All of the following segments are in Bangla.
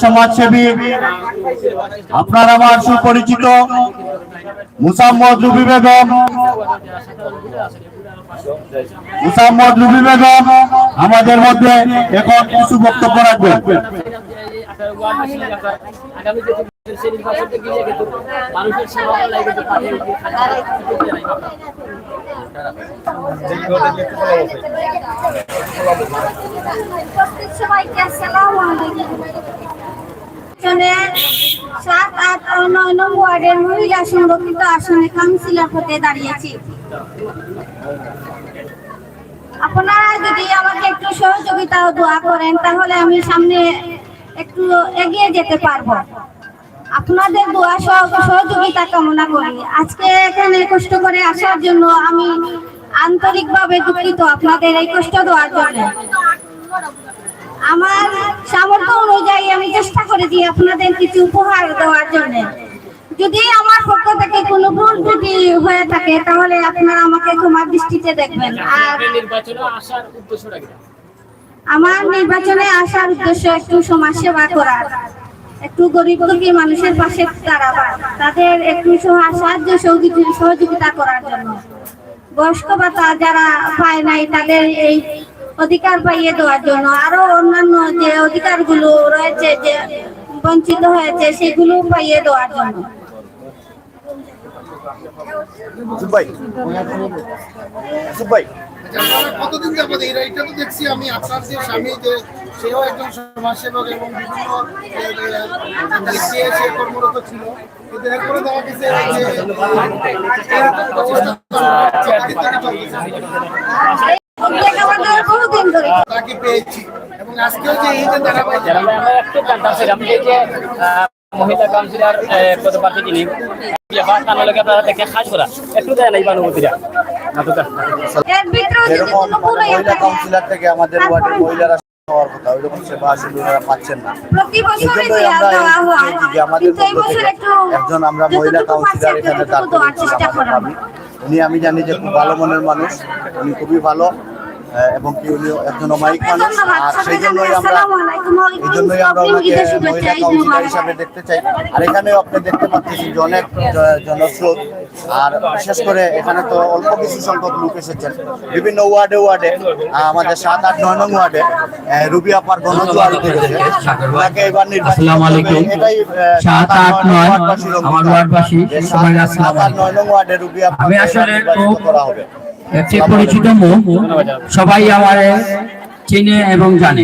সমাজসেবী আপনার আমার সুপরিচিত মুসাম্মদ রুবি বেগম আমাদের মধ্যে এখন কিছু বক্তব্য রাখবেন। সবাইকে আসসালামু আলাইকুম। 7, 8 ও 9 নং ওয়ার্ডের মহিলা সংরক্ষিত আসনে কাউন্সিলর হতে দাঁড়িয়েছি। আপনারা যদি আমাকে একটু সহযোগিতা ও দোয়া করেন তাহলে আমি সামনে একটু এগিয়ে যেতে পারবো। আপনাদের দোয়া সহযোগিতা কামনা করি। আজকে এখানে কষ্ট করে আসার জন্য আমি আন্তরিকভাবে দুঃখিত আপনাদের এই কষ্ট দেওয়ার জন্য। আমার সামর্থ্য অনুযায়ী আমি চেষ্টা করেছি আপনাদের কিছু উপহার দেওয়ার জন্য। যদি আমার পক্ষ থেকে কোনো ভুল ত্রুটি হয়ে থাকে তাহলে আপনারা আমাকে ক্ষমার দৃষ্টিতে দেখবেন। আর আমার নির্বাচনে আসার উদ্দেশ্য একটু সমাজসেবা করার, একটু গরিব দুঃখী মানুষের পাশে দাঁড়াবার, তাদের একটু সাহায্য সহযোগিতা করার জন্য। বয়স্ক ভাতা যারা পায় নাই তাদের এই অধিকার পাইয়ে দেওয়ার জন্য, আরো অন্যান্য যে অধিকারগুলো রয়েছে যে বঞ্চিত হয়েছে সেগুলো পাইয়ে দেওয়ার জন্য। কতদিন যাবত এটা তো দেখছি আমি আপনার যে স্বামী যে সেও একজন সমাজসেবক এবং বিভিন্ন কর্মরত ছিল, কিন্তু এরপরে দেখা গেছে তাকে পেয়েছি এবং আজকেও যে এই যে মহিলা কাউন্সিলর পদপ্রার্থী যিনি খাস করা একটু দেয় না অনুভূতিটা মহিলা কাউন্সিলর থেকে আমাদের ওয়ার্ডের মহিলারা হওয়ার কথা, ওইরকম সেবা আসলে পাচ্ছেন না। সেজন্যই আমরা যে আমাদের একজন আমরা মহিলা কাউন্সিলর এখানে দাঁড় করেছি আমাদের ভাবি। উনি আমি জানি যে খুব ভালো মনের মানুষ, উনি খুবই ভালো এবং কি উনি একজন অমায়িক মানুষ। আর সেই জন্যই আমরা ওনাকে মহিলা কাউন্সিলর হিসাবে দেখতে চাই। আর এখানেও আপনি দেখতে পাচ্ছেন যে অনেক জনস্রোত, আর বিশেষ করে এখানে তো অল্প কিছু সংখ্যক লোক এসেছেন বিভিন্ন ওয়ার্ডে আমাদের 7, 8, 9 নং ওয়ার্ডে রুবি আপার গণজোয়ার উঠে গেছে। ওনাকে এবার নির্বাচন এটাই 7, 8, 9 আমার ওয়ার্ডবাসী 7, 8, 9 নং ওয়ার্ডে রুবি আপা নির্বাচিত করা হবে। একটি পরিচিত মুখ, সবাই আমার চিনে এবং জানে।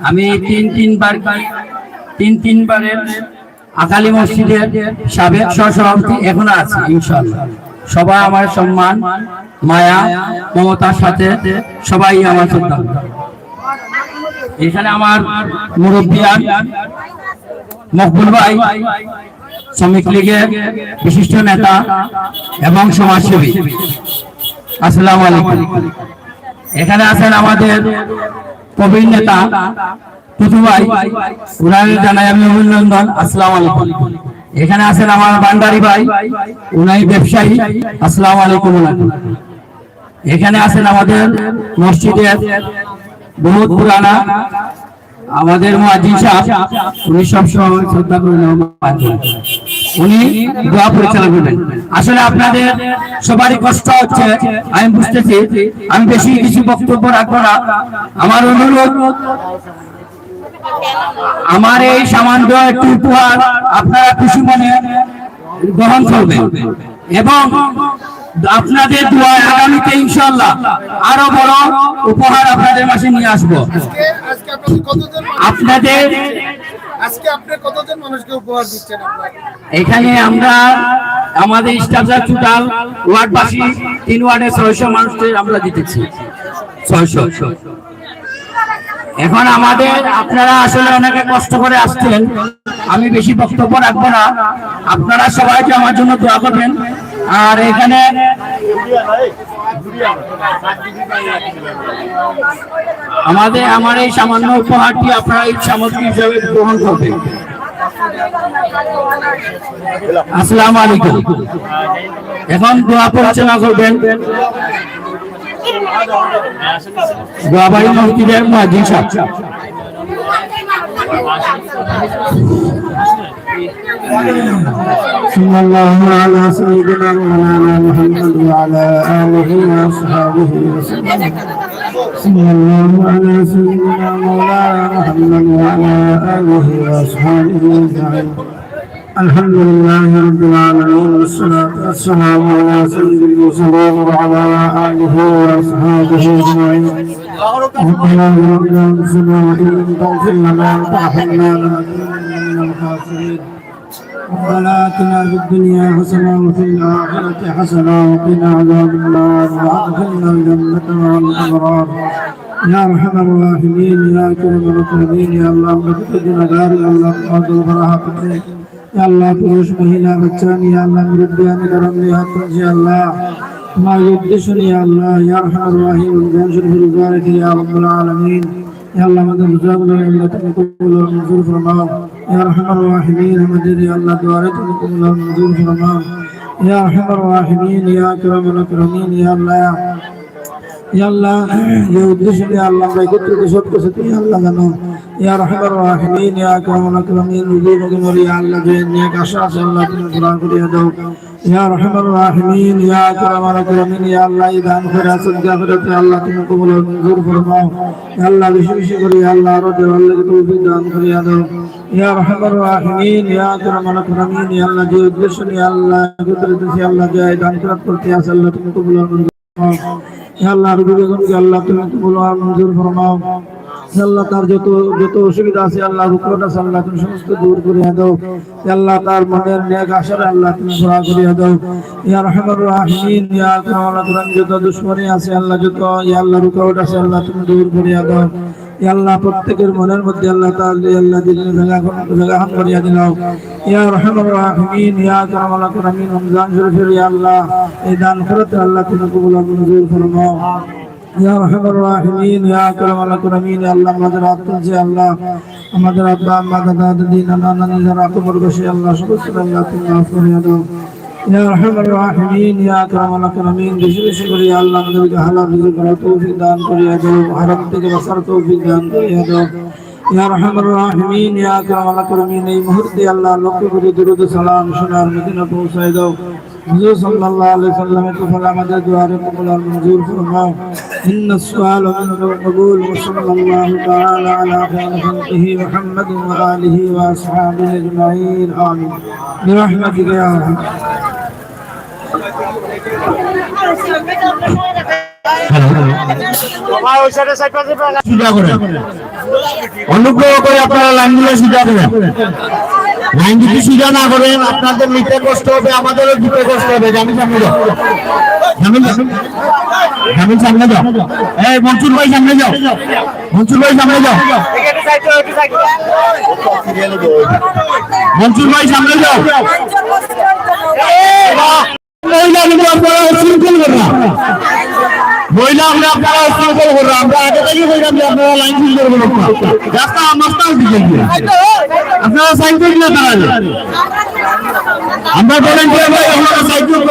আমি তিনবারের আকালি মসজিদের সাবেক সহসভাপতি এখনো আছি ইনশাআল্লাহ। সবাই আমার সম্মান, মায়া, মমতার সাথে সবাই আমার শ্রদ্ধা। এখানে আমার মুরব্বিয়ান মকবুল ভাই শ্রমিক লীগের বিশিষ্ট নেতা এবং সমাজসেবী, আসসালামু আলাইকুম। এখানে আছেন আমাদের প্রবীণ নেতা টুটু ভাই, উনাকে জানাই আমি অভিনন্দন, আসসালামু আলাইকুম। এখানে আছেন আমার ভান্ডারি ভাই, উনি ব্যবসায়ী, আসসালামু আলাইকুম। এখানে আছেন আমাদের মসজিদের বহুত পুরানা আমাদের মুয়াজ্জিন সাহেব, উনি সবসময় শ্রদ্ধা করেন, উনি দোয়া পরিচালনা করবেন। আসলে আপনাদের সবারই কষ্ট হচ্ছে, আমি বুঝতেছি, আমি বেশি কিছু বক্তব্য রাখবো না। আমার অনুরোধ, আমার এই সামান্য একটু উপহার আপনারা খুশি মনে গ্রহণ করবেন এবং আপনাদের দোয়ায় আগামীতে ইনশাআল্লাহ আরো বড় উপহার আপনাদের মাঝে নিয়ে আসবো। আপনাদের আজকে আপনি কতজন মানুষকে উপহার দিচ্ছেন? এখানে আমরা আমাদের স্টাফরা টোটাল ওয়ার্ডবাসী 3 ওয়ার্ডে 600 মানুষকে আমরা দিতেছি, 600। এখন আমাদের আপনারা আসলে অনেকে কষ্ট করে আসছেন, আমি বেশি বক্তব্য রাখবো না। আপনারা সবাই যে আমার জন্য দোয়া করবেন। আর এখানে আমার এই সামান্য উপহারটি আপনারা এই সামগ্রী হিসাবে গ্রহণ করবেন। আসসালামু আলাইকুম। এখন দোয়া পরিচালনা করবেন দোয়াবাড়ি মসজিদের মুয়াজ্জিন সাহেব। صلى الله على سيدنا مولانا محمد وعلى آله وأصحابه وسلم. صلى الله على سيدنا مولانا محمد وعلى آله وأصحابه أجمعين. الحمد لله رب العالمين والصلاة والسلام على سيد المرسلين وعلى آله وأصحابه أجمعين. ربنا ظلمنا أنفسنا وإن لم تغفر لنا وترحمنا لنكونن من الخاسرين. ربنا آتنا في الدنيا حسنة وفي الآخرة حسنة وقنا عذاب النار وأدخلنا الجنة مع الأبرار. يا أرحم الراحمين يا أكرم الأكرمين يا الله بكتبنا دار يا الله قادر براحة يا الله पुरुष महिला बच्चा या अल्लाह मुरब्बियान करम या तुझे अल्लाह हमारे उद्देश्य या अल्लाह या रहमान रहीम जंशर गुजार या रब्बुल आलमीन या अल्लाह मदद गुजार अल्लाह तुमको कबूल मंजूर फरमाओ या रहमान रहीम मदद या अल्लाह दुआरे तुमको कबूल मंजूर फरमाओ या रहमान रहीम या अकरम अकरमीन या अल्लाह ये उद्देश्य या अल्लाह मैं कुछ तो सब को सत्य या अल्लाह जानो या रहमान रहीम या अकरम अकरमीन रुजू या अल्लाह जो नेक आशा से अल्लाह तुम पूरा कर दो या रहमान रहीम या अकरम अकरमीन या अल्लाह ईदान खैर सदका करते अल्लाह तुमको कबूल मंजूर फरमाओ या अल्लाह विशेष कर या अल्लाह रद अल्लाह को तौफीक दान कर दो या रहमान रहीम या अकरम अकरमीन या अल्लाह जो उद्देश्य या अल्लाह कुदरत से अल्लाह जो ईदान करते हैं अल्लाह तुमको कबूल मंजूर फरमाओ या अल्लाह रुबी बेगम के अल्लाह तुमको कबूल मंजूर फरमाओ या अल्लाह तार जो तो असुविधा से अल्लाह रुकना से अल्लाह तुम समस्त दूर कर दो या अल्लाह तार मনের नेक आशा अल्लाह तुम पूरा कर दो या रहमान रहीम या अकरम अकरम जो तो दुश्मनी আছে अल्लाह जो तो या अल्लाह रुकावट আছে अल्लाह तुम दूर कर दो या अल्लाह प्रत्येকের মনের মধ্যে আল্লাহ তাআলা আল্লাহ দিলের জায়গা হাম করিয়া দিলাও या रहमान रहीम या अकरम अकरमीन रमजान शरीफ या अल्लाह এই দান করতে আল্লাহ তুমি কবুল মঞ্জুর ফরমাও या रहमान रहीम या अकरम अकरमीन या अल्लाह আমাদের আত্মজে আল্লাহ আমাদের আব্বা আম্মা দাদা দাদি নানা নানি যারা কবর বসে আল্লাহ সমস্ত আল্লাহ তুমি মাফ করে দাও या रहमान रहीम या अकरम अकरमीन বেশি করে या अल्लाह আমাদেরকে হালাল রিজিক করার তৌফিক দান করিয়া দাও হারাম থেকে বাঁচার তৌফিক দান করিয়া দাও या रहमान रहीम या अकरम अकरमीन এই মুহূর্তে আল্লাহ লক্ষ্য করে দরুদ সালাম সোনার মদিনা পৌঁছায় দাও हुजूर सल्लल्लाहु अलैहि वसल्लम के फला मदद दुआरे कबूल और मंजूर फरमाओ इन सवाल कबूल सल्लल्लाहु तआला अला खैर खल्क़िही मुहम्मद व आलिहि व अस्हाबिहि अजमाइन आमीन बिरहमतिक या अरहम অনুগ্রহ করে আপনারা লাইনগুলো সোজা করেন লাইন যদি সোজা না করেন আপনাদের নিতে কষ্ট হবে আমাদেরও দিতে কষ্ট হবে জামিল সামনে যাও জামিল সামনে যাও এই মনসুর ভাই সামনে যাও মনসুর ভাই সামনে যাও মনসুর ভাই সামনে যাও আপনারা শৃঙ্খল করবেন মহিলা আপনারা শৃঙ্খল করবেন আমরা আগে থেকে বললাম যে আপনারা লাইন শুরু করবেন রাস্তা মাস্টার দিকে আপনারা সাইড করে না দাঁড়ালে আমরা বলেন যে ভাই আমরা সাইড করব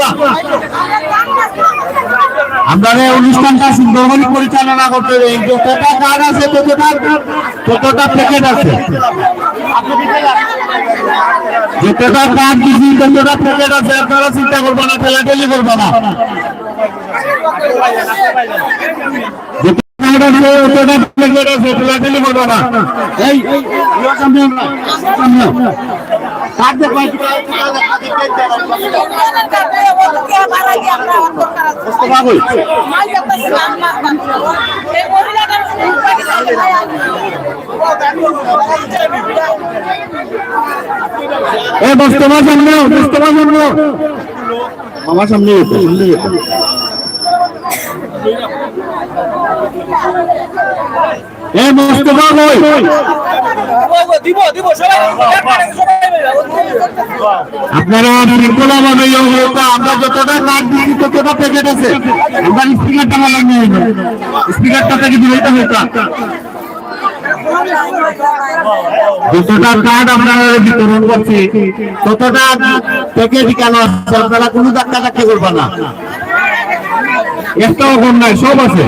আমরা এই অনুষ্ঠানটা সুন্দরভাবে পরিচালনা করতে হবে যতটা কাজ আছে ততটা প্যাকেট আছে যতটা কাজ দিছি ততটা প্যাকেট আছে আপনারা চিন্তা করবেন না ঠেলাঠেলি করবেন না মামা সামনে মোস্তফা কই আপনারা শৃঙ্খলাভাবে আমরা যতটা কাজ দিচ্ছি ততটা প্যাকেট আছে আমরা স্পিকারটা ভালো নিয়ে স্পিকারটা থেকে দিতে হতো যতটা কার্ড আপনারা বিতরণ করছি ততটা প্যাকেট কেন আছে আপনারা কোনো ধাক্কা করবেন না একটাও কম নাই সব আছে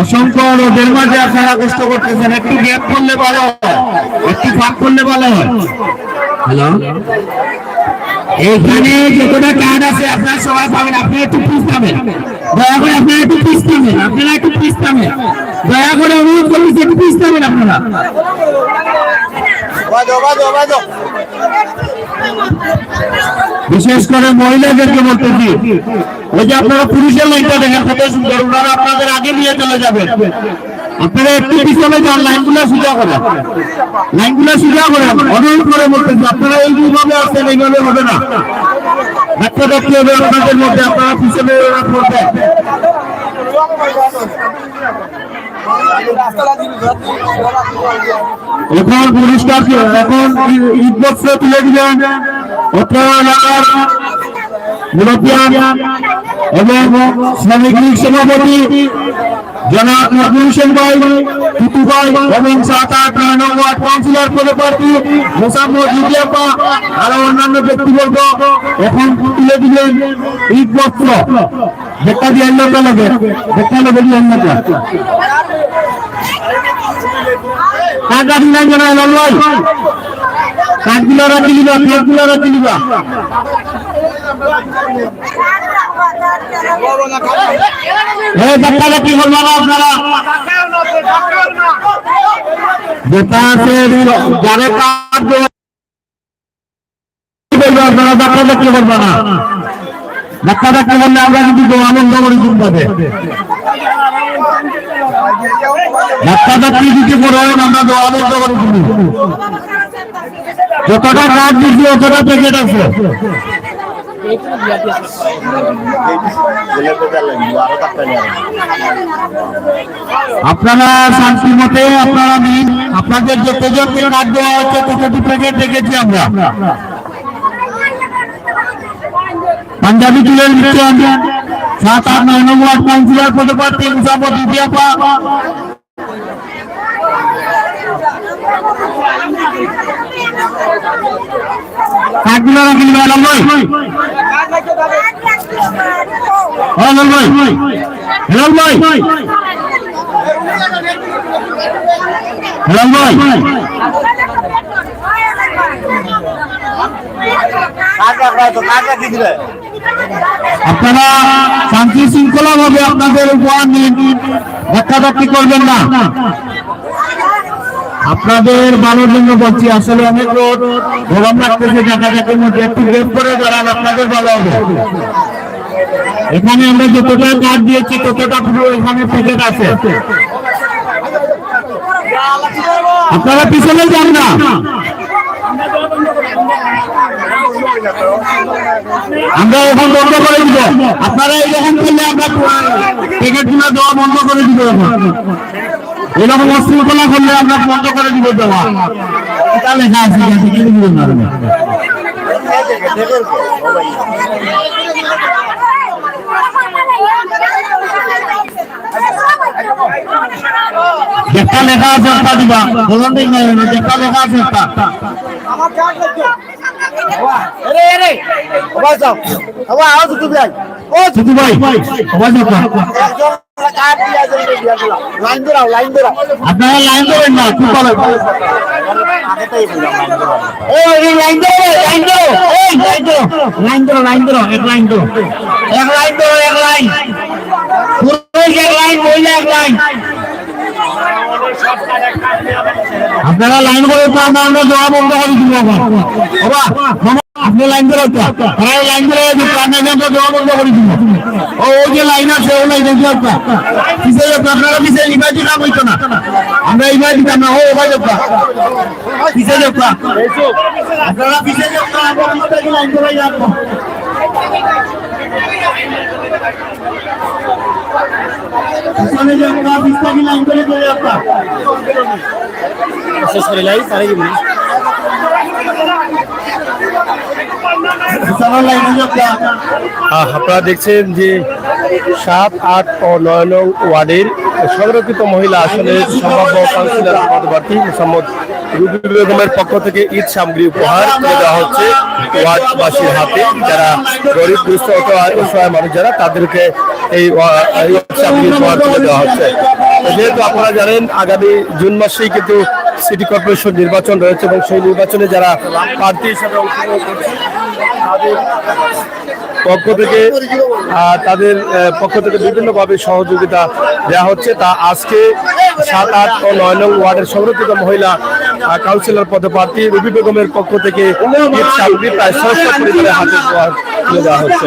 অসংখ্য রোদের মাঝে আপনারা কষ্ট করতেছেন, একটু গ্যাপ করলে ভালো হয়, একটু ফাঁক করলে ভালো হয়। হ্যালো, এখানে যতটা কার্ড আছে আপনারা সবাই পাবেন, আপনারা একটু প্লিজ পাবেন, দয়া করে আপনারা একটু প্লিজ পাবেন, আপনারা একটু প্লিজ পাবেন, দয়া করে অনুরোধ করছি একটু প্লিজ পাবেন আপনারা। বিশেষ করে মহিলাদেরকে বলতেছি, ওই যে আপনারা পুরুষের লাইনটা দেখেন কত সুন্দর, ওনারা আপনাদের আগে নিয়ে চলে যাবেন, আপনারা একটু পিছনে যান, লাইনগুলো সোজা করেন, লাইনগুলো সোজা করেন, অনুরোধ করে বলতেছি আপনারা এইভাবে আসছেন, এইভাবে হবে না, ধাক্কা ধাক্কি হবে আপনাদের মধ্যে, আপনারা পিছনে করবেন। এখন পুরস্কার, এখন ঈদ বস্ত্র তুলে দিবেন অত্র এলাকার মুরব্বিয়ান এবং শ্রমিক লীগ সভাপতি জনাব নজরুল হোসেন ভাই, টুটু ভাই এবং 7-8-9 নং ওয়ার্ড কাউন্সিলর পদপ্রার্থী মোসাম্মদ লিপিয়াপা আরো অন্যান্য ব্যক্তিবর্গ এখন তুলে দিলেন ঈদ বস্ত্র। দেখা দিয়ে অন্যটা লাগে, দেখা লাগে অন্যটা টাকা দিলেন জানা ভাই, কাঠগুলো রাখি দিবা, প্লেটগুলো রাখি দিবা। ধাক্কা ধাক্কি করবেন না আপনারা, যেটা আছে যারা কাঠ আপনারা ধাক্কা ধাক্কি করবেন না, ধাক্কা ধাক্কি করলে আমরা কিন্তু আনন্দ করি পাবে, ধাক্কা ধাক্কি দিতে করবেন আমরা আনন্দ করে দিব। যতটা কাঠ দিচ্ছি অতটা প্যাকেট আছে, আপনারা শান্তি মতে আপনারা নিন, আপনাদের যতজনকে কাঠ দেওয়া হচ্ছে ততটি প্যাকেট দেখেছি আমরা। পাঞ্জাবি তুলে দিচ্ছেন 7-8-9 নং ওয়ার্ড কাউন্সিলর পদপ্রার্থী মোসাম্মদ লিপিয়াপা, কাঠগুলো রাখি দিবেন আলম ভাই, আলম ভাই, হেলাল ভাই, হেলাল ভাই, আপনারা শান্তি শৃঙ্খলা ভাবে আপনাদের উপহার নিন, ধাক্কাধাক্কি করবেন না, আপনাদের ভালোর জন্য বলছি। আসলে অনেক লোক গরম লাগতেছে, ধাক্কাধাক্কির মধ্যে একটু ব্রেক করে দাঁড়ান, আপনাদের ভালো হবে। এখানে আমরা যতটা কাঠ দিয়েছি ততটা পুরো এখানে প্যাকেট আছে, আপনারা পিছনে যান না, আমরা এখন বন্ধ করে দিব, আপনারা এইরকম করলে আমরা প্যাকেট গুলো দেওয়া বন্ধ করে দিব, এরকম অশৃঙ্খলা করলে আমরা বন্ধ করে দিব দেওয়া, এটা লেখা আছে যেটা লেখা আছে একটা দিবা, যেটা লেখা আছে একটা আপনারা লাইন ধরেন না, খুব ভালো লাইন ধরো, লাইন ধরো, লাইন ধরো, এক লাইন ধরো, এক লাইন ধরো, এক লাইন পুরুষ এক লাইন, মহিলা এক লাইন, আপনারা লাইন করে আমরা দেওয়া বন্ধ করে দিব। আপনি লাইন ধরে লাইন ধরে আমরা দেওয়া বন্ধ করে দিব। ওই যে লাইন আছে ও লাইন পিছিয়ে যাবো, আপনারা পিছিয়ে ইবাই দিতাম হইতো না, আমরা ইবাই দিতাম না, ও ভাই যাবো পিছিয়ে যাবো, আপনারা পিছিয়ে যাবো, লাইন ধরে যাবো। লাইন করে চলে যাবো, আপনারা দেখছেন যে 7, 8 ও 9 নং ওয়ার্ডের সংরক্ষিত মহিলা আসনের সম্ভাব্য কাউন্সিলর পদপ্রার্থী মোসাম্মদ রুবি বেগমের পক্ষ থেকে ঈদ সামগ্রী উপহার তুলে দেওয়া হচ্ছে ওয়ার্ডবাসীর হাতে, যারা গরিব দুস্থ অসহায় মানুষ যারা তাদেরকে এই ঈদ সামগ্রী উপহার তুলে দেওয়া হচ্ছে। যেহেতু আপনারা জানেন আগামী জুন মাসেই কিন্তু সিটি কর্পোরেশন নির্বাচন রয়েছে এবং সেই নির্বাচনে যারা প্রার্থী হিসেবে অংশগ্রহণ করছে তাদের পক্ষ থেকে বিভিন্নভাবে সহযোগিতা দেওয়া হচ্ছে। তা আজকে 7, 8 ও 9 নং ওয়ার্ডের সংরক্ষিত মহিলা কাউন্সিলর পদপ্রার্থী রুবি বেগমের পক্ষ থেকে ঈদ সামগ্রী প্রায় 600 পরিবারের হাতে তুলে দেওয়া হচ্ছে।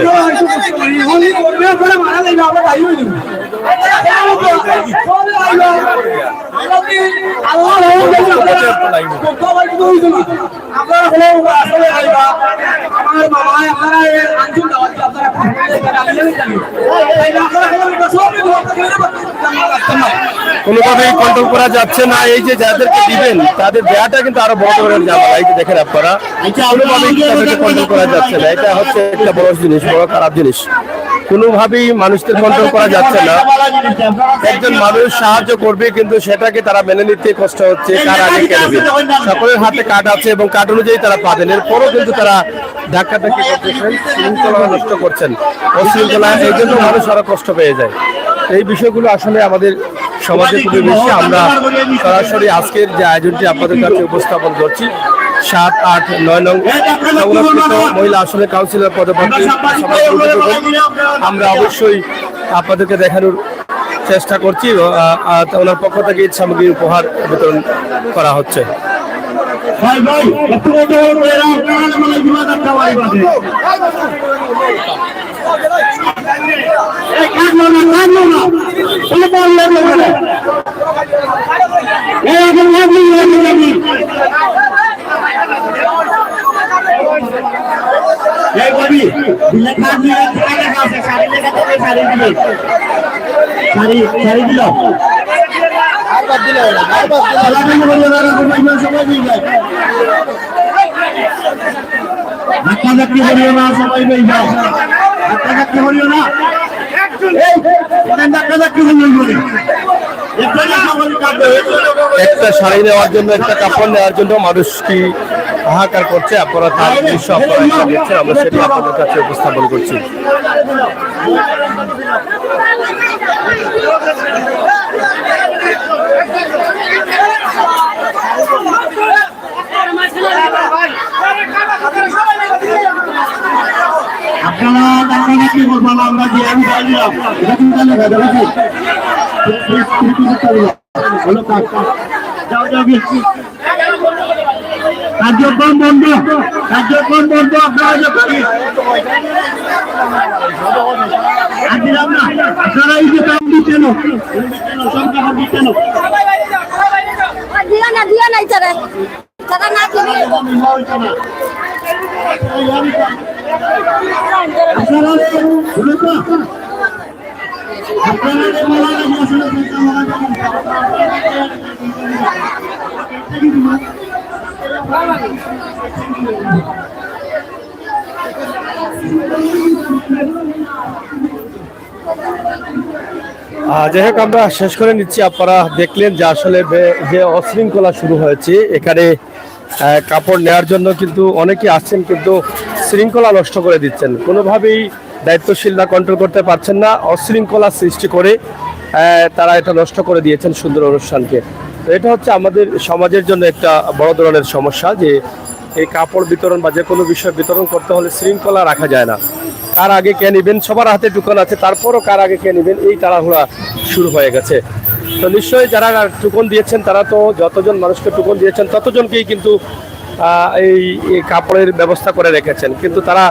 কোনোভাবেই কন্ট্রোল করা যাচ্ছে না। এই যে যাদেরকে দিবেন তাদের দেয়াটা কিন্তু আরো বড় ধরনের জামালা, এই যে দেখেন আপনারা, কোনোভাবেই তাদেরকে কন্ট্রোল করা যাচ্ছে না। এটা হচ্ছে একটা বড় জিনিস, বড় খারাপ জিনিস। কোনোভাবেই মানুষদের কন্ট্রোল করা যাচ্ছে না। একজন মানুষ সাহায্য করবে কিন্তু সেটাকে তারা মেনে নিতে কষ্ট হচ্ছে, কার আগে কে নেবে। সকলের হাতে কার্ড আছে এবং কার্ড অনুযায়ী তারা পাবেন, এরপরও কিন্তু তারা ধাক্কাধাক্কি করতেছেন, শৃঙ্খলা নষ্ট করছেন, অশৃঙ্খলা, এই জন্য মানুষ আরো কষ্ট পেয়ে যায়। এই বিষয়গুলো আসলে আমাদের সমাজে খুবই বেশি। আমরা সরাসরি আজকের যে আয়োজনটি আপনাদের কাছে উপস্থাপন করছি, 7, 8, 9 নং সংরক্ষিত মহিলা আসলে কাউন্সিলর পদপ্রার্থী আমরা অবশ্যই আপনাদেরকে দেখানোর চেষ্টা করছি। ওনার পক্ষ থেকে ঈদ সামগ্রী উপহার বিতরণ করা হচ্ছে। একটা শাড়ি নেওয়ার জন্য, একটা কাপড় নেওয়ার জন্য মানুষ কি হাহাকার করছে, আপনারা তার দৃশ্য আপনারা দেখছেন, আমরা সেটি আপনাদের কাছে উপস্থাপন করছি। আপনারা কি বলবেন? আমরা যে আমি কার্যক্রম বন্ধ, কার্যক্রম বন্ধ। আপনারা এই যে কাম দিচ্ছেন, দিচ্ছেন দিও নাই তারা না যাই হোক, আমরা শেষ করে নিচ্ছি। আপনারা দেখলেন যে আসলে যে অশৃঙ্খলা শুরু হয়েছে এখানে। কাপড় নেওয়ার জন্য কিন্তু অনেকে আসছেন কিন্তু শৃঙ্খলা নষ্ট করে দিচ্ছেন, কোনোভাবেই দায়িত্বশীলরা কন্ট্রোল করতে পারছেন না, অশৃঙ্খলা সৃষ্টি করে তারা এটা নষ্ট করে দিয়েছেন সুন্দর অনুষ্ঠানকে। তো এটা হচ্ছে আমাদের সমাজের জন্য একটা বড় ধরনের সমস্যা, যে এই কাপড় বিতরণ বা যে কোনো বিষয় বিতরণ করতে হলে শৃঙ্খলা রাখা যায় না। কার আগে কে নেবেন, সবার হাতে টুকন আছে, তারপরও কার আগে কে নেবেন এই তাড়াহুড়া শুরু হয়ে গেছে। তো নিশ্চয়ই যারা টুকন দিয়েছেন তারা তো যতজন মানুষকে টুকন দিয়েছেন ততজনকেই কিন্তু এই কাপড়ের ব্যবস্থা করে রেখেছেন, কিন্তু তারা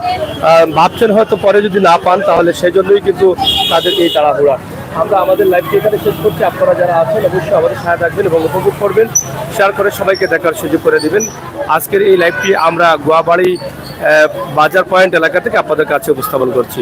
ভাবছেন হয়তো পরে যদি না পান তাহলে সেই জন্যই কিন্তু তাদের এই তাড়াহুড়া। আমরা আমাদের লাইভটি এখানে শেষ করছি। আপনারা যারা আছেন অবশ্যই আমাদের সাথে থাকবেন এবং উপভোগ করবেন, শেয়ার করে সবাইকে দেখার সুযোগ করে দিবেন। আজকের এই লাইভটি আমরা গোয়াবাড়ি বাজার পয়েন্ট এলাকা থেকে আপনাদের কাছে উপস্থাপন করছি।